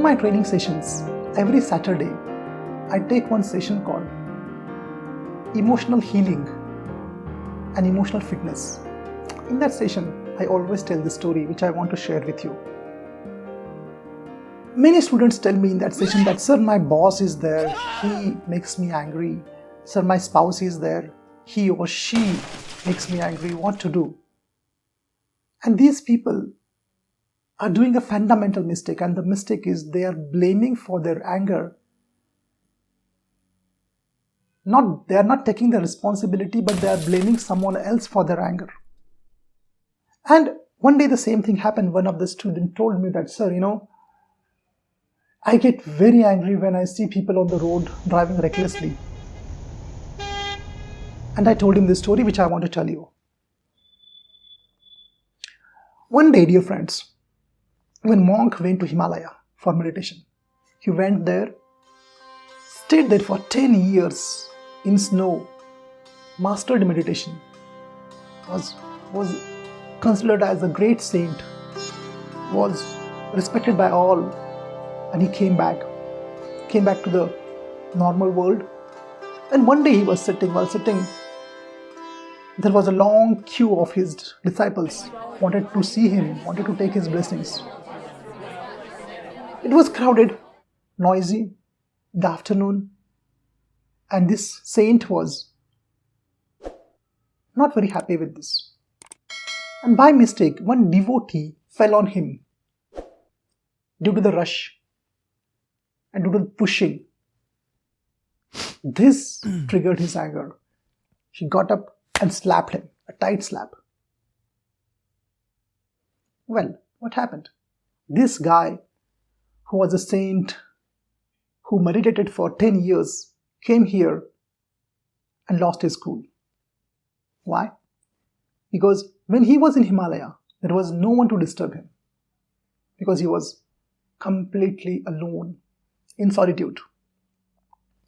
my training sessions, every Saturday, I take one session called Emotional Healing and Emotional Fitness. In that session, I always tell the story which I want to share with you. Many students tell me in that session that, sir, my boss is there, he makes me angry. Sir, my spouse is there, he or she makes me angry, what to do? And these people are doing a fundamental mistake, and the mistake is they are blaming for their anger. They are not taking the responsibility, but they are blaming someone else for their anger. And one day the same thing happened. One of the students told me that, sir, I get very angry when I see people on the road driving recklessly. And I told him this story which I want to tell you. One day, dear friends, when monk went to Himalaya for meditation, he went there, stayed there for 10 years in snow, mastered meditation, was considered as a great saint, was respected by all, and he came back to the normal world. And one day he was while sitting, there was a long queue of his disciples, wanted to see him, wanted to take his blessings. It was crowded, noisy, in the afternoon, and this saint was not very happy with this. And by mistake, one devotee fell on him due to the rush and due to the pushing. This triggered his anger. He got up and slapped him, a tight slap. Well, what happened? This guy, who was a saint, who meditated for 10 years, came here and lost his cool. Why? Because when he was in Himalaya, there was no one to disturb him, because he was completely alone, in solitude.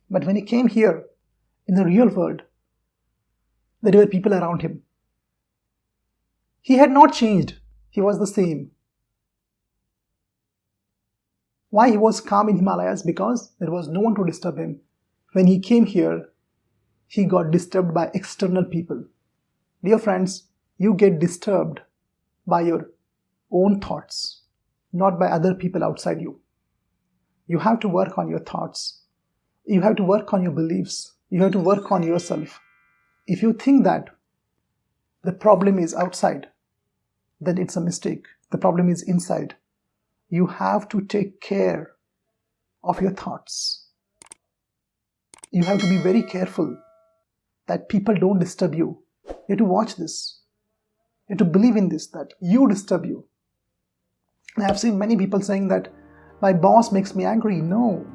But when he came here, in the real world, there were people around him. He had not changed. He was the same. Why he was calm in Himalayas? Because there was no one to disturb him. When he came here, he got disturbed by external people. Dear friends, you get disturbed by your own thoughts, not by other people outside you. You have to work on your thoughts. You have to work on your beliefs. You have to work on yourself. If you think that the problem is outside, then it's a mistake. The problem is inside. You have to take care of your thoughts. You have to be very careful that people don't disturb you. You have to watch this. You have to believe in this, that you disturb you. I have seen many people saying that my boss makes me angry. No.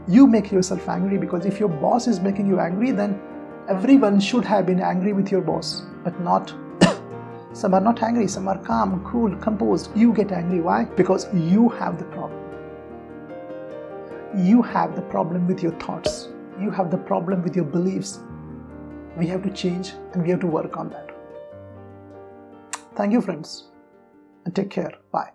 You make yourself angry, because if your boss is making you angry, then everyone should have been angry with your boss, but not. Some are not angry, some are calm, cool, composed. You get angry. Why? Because you have the problem. You have the problem with your thoughts. You have the problem with your beliefs. We have to change, and we have to work on that. Thank you, friends, and take care. Bye.